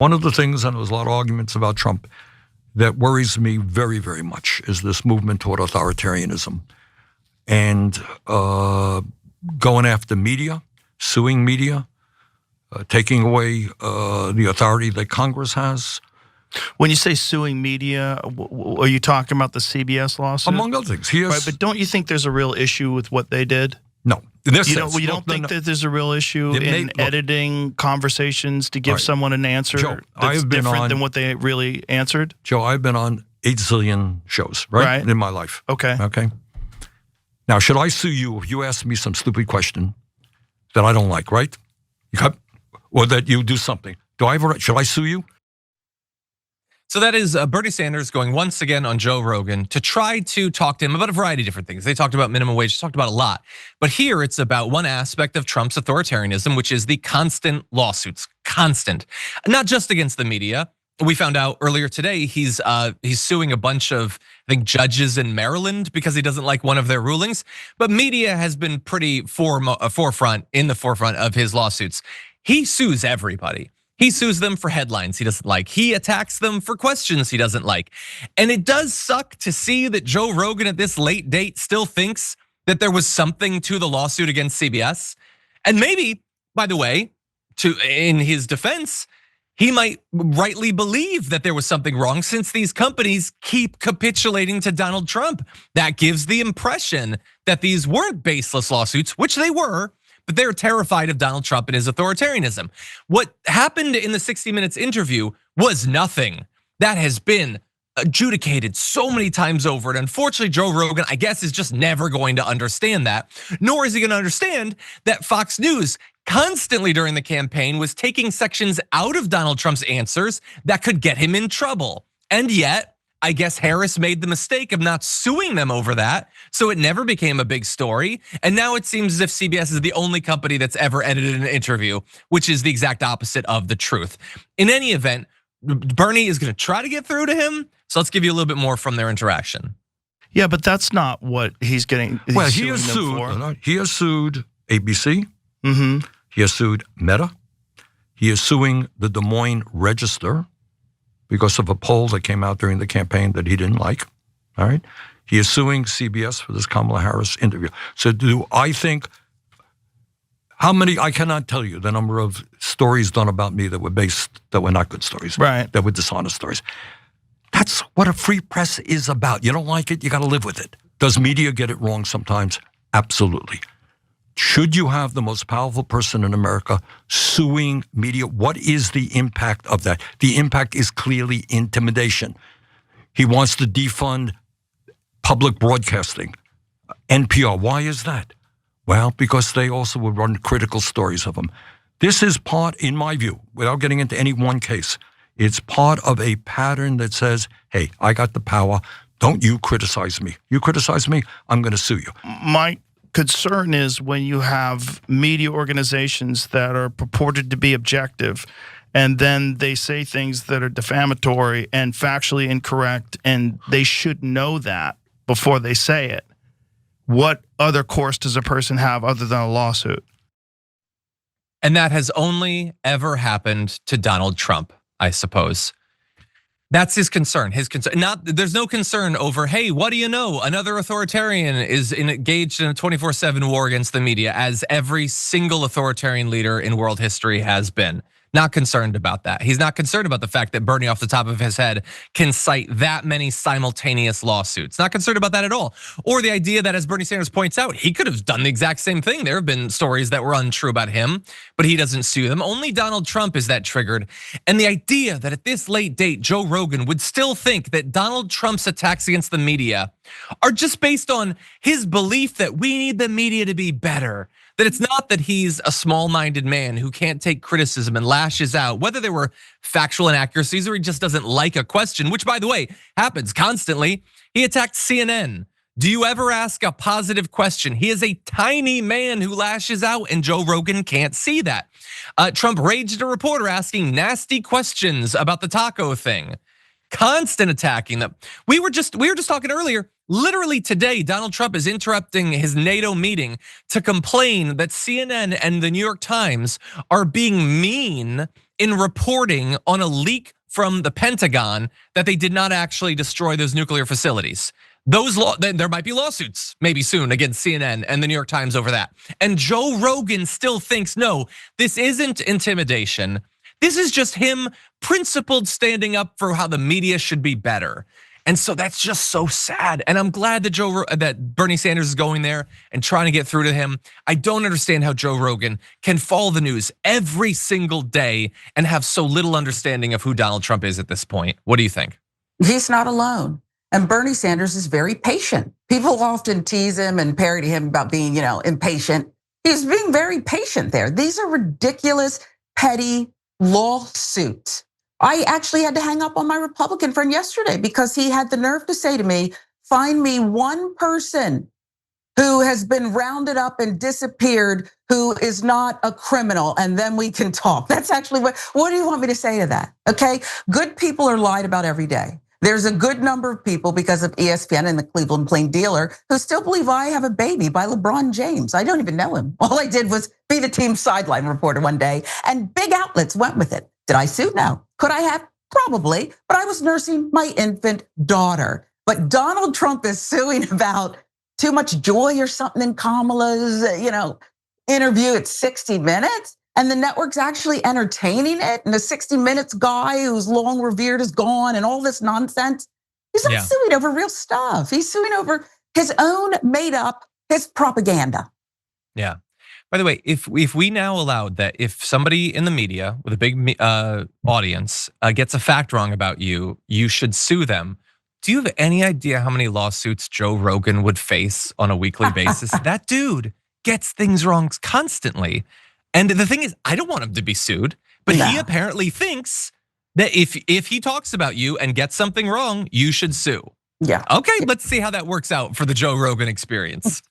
One of the things, and there was a lot of arguments about Trump, that worries me very, very much is this movement toward authoritarianism and going after media, suing media, taking away the authority that Congress has. When you say suing media, are you talking about the CBS lawsuit? Among other things. Right, but don't you think there's a real issue with what they did? No. In this sense, you don't think that there's a real issue in editing conversations to give someone an answer that's different than what they really answered? Joe, I've been on 8 zillion shows, right? In my life. Okay. Now, should I sue you if you ask me some stupid question that I don't like, right? Or that you do something? Should I sue you? So that is Bernie Sanders going once again on Joe Rogan to try to talk to him about a variety of different things. They talked about minimum wage, talked about a lot. But here it's about one aspect of Trump's authoritarianism, which is the constant lawsuits, constant. Not just against the media. We found out earlier today he's suing a bunch of, I think, judges in Maryland because he doesn't like one of their rulings. But media has been pretty in the forefront of his lawsuits. He sues everybody. He sues them for headlines he doesn't like. He attacks them for questions he doesn't like. And it does suck to see that Joe Rogan at this late date still thinks that there was something to the lawsuit against CBS. And maybe, by the way, in his defense, he might rightly believe that there was something wrong since these companies keep capitulating to Donald Trump. That gives the impression that these weren't baseless lawsuits, which they were, but they're terrified of Donald Trump and his authoritarianism. What happened in the 60 Minutes interview was nothing. That has been adjudicated so many times over. And unfortunately, Joe Rogan, I guess, is just never going to understand that. Nor is he going to understand that Fox News constantly during the campaign was taking sections out of Donald Trump's answers that could get him in trouble. And yet, I guess Harris made the mistake of not suing them over that, so it never became a big story. And now it seems as if CBS is the only company that's ever edited an interview, which is the exact opposite of the truth. In any event, Bernie is going to try to get through to him. So let's give you a little bit more from their interaction. Yeah, but that's not what he's getting. Well, he has sued ABC. He has sued Meta. He is suing the Des Moines Register because of a poll that came out during the campaign that he didn't like, all right? He is suing CBS for this Kamala Harris interview. So do I think, how many, I cannot tell you the number of stories done about me that were not good stories, right? That were dishonest stories. That's what a free press is about. You don't like it, you gotta live with it. Does media get it wrong sometimes? Absolutely. Should you have the most powerful person in America suing media? What is the impact of that? The impact is clearly intimidation. He wants to defund public broadcasting, NPR. Why is that? Well, because they also would run critical stories of him. This is part, in my view, without getting into any one case, it's part of a pattern that says, hey, I got the power. Don't you criticize me. You criticize me, I'm going to sue you. My concern is when you have media organizations that are purported to be objective and then they say things that are defamatory and factually incorrect, and they should know that before they say it. What other course does a person have other than a lawsuit? And that has only ever happened to Donald Trump, I suppose. That's his concern. There's no concern over, hey, what do you know? Another authoritarian is engaged in a 24/7 war against the media, as every single authoritarian leader in world history has been. Not concerned about that. He's not concerned about the fact that Bernie off the top of his head can cite that many simultaneous lawsuits. Not concerned about that at all. Or the idea that, as Bernie Sanders points out, he could have done the exact same thing. There have been stories that were untrue about him, but he doesn't sue them. Only Donald Trump is that triggered. And the idea that at this late date, Joe Rogan would still think that Donald Trump's attacks against the media are just based on his belief that we need the media to be better. That it's not that he's a small-minded man who can't take criticism and lashes out, whether there were factual inaccuracies or he just doesn't like a question, which, by the way, happens constantly. He attacked CNN. Do you ever ask a positive question? He is a tiny man who lashes out, and Joe Rogan can't see that. Trump raged at a reporter asking nasty questions about the taco thing. Constant attacking them. We were just talking earlier. Literally today, Donald Trump is interrupting his NATO meeting to complain that CNN and the New York Times are being mean in reporting on a leak from the Pentagon that they did not actually destroy those nuclear facilities. There might be lawsuits maybe soon against CNN and the New York Times over that. And Joe Rogan still thinks, no, this isn't intimidation. This is just him principled standing up for how the media should be better. And so that's just so sad. And I'm glad that Bernie Sanders is going there and trying to get through to him. I don't understand how Joe Rogan can follow the news every single day and have so little understanding of who Donald Trump is at this point. What do you think? He's not alone. And Bernie Sanders is very patient. People often tease him and parody him about being, impatient. He's being very patient there. These are ridiculous, petty lawsuits. I actually had to hang up on my Republican friend yesterday because he had the nerve to say to me, find me one person who has been rounded up and disappeared who is not a criminal, and then we can talk. That's actually what do you want me to say to that? Okay, good people are lied about every day. There's a good number of people because of ESPN and the Cleveland Plain Dealer who still believe I have a baby by LeBron James. I don't even know him. All I did was be the team's sideline reporter one day, and big outlets went with it. Did I sue? No. Could I have? Probably, but I was nursing my infant daughter. But Donald Trump is suing about too much joy or something in Kamala's, interview at 60 Minutes. And the network's actually entertaining it. And the 60 Minutes guy who's long revered is gone and all this nonsense. He's not suing over real stuff. He's suing over his own made up, his propaganda. Yeah. By the way, if we now allowed that if somebody in the media with a big audience gets a fact wrong about you, you should sue them. Do you have any idea how many lawsuits Joe Rogan would face on a weekly basis? That dude gets things wrong constantly. And the thing is, I don't want him to be sued, but he apparently thinks that if he talks about you and gets something wrong, you should sue. Yeah. Okay, let's see how that works out for the Joe Rogan Experience.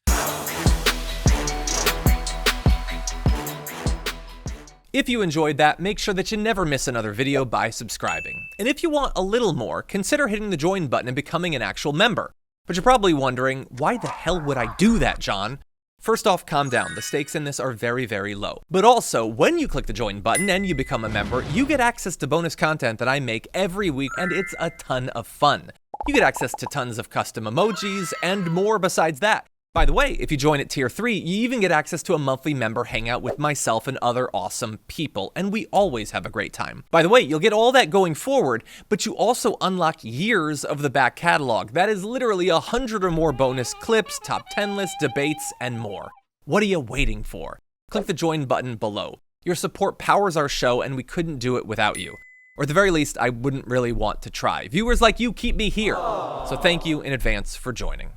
If you enjoyed that, make sure that you never miss another video by subscribing. And if you want a little more, consider hitting the join button and becoming an actual member. But you're probably wondering, why the hell would I do that, John? First off, calm down. The stakes in this are very, very low. But also, when you click the join button and you become a member, you get access to bonus content that I make every week, and it's a ton of fun. You get access to tons of custom emojis and more besides that. By the way, if you join at tier 3, you even get access to a monthly member hangout with myself and other awesome people, and we always have a great time. By the way, you'll get all that going forward, but you also unlock years of the back catalog. That is literally 100 or more bonus clips, top 10 lists, debates, and more. What are you waiting for? Click the join button below. Your support powers our show, and we couldn't do it without you. Or at the very least, I wouldn't really want to try. Viewers like you keep me here. So thank you in advance for joining.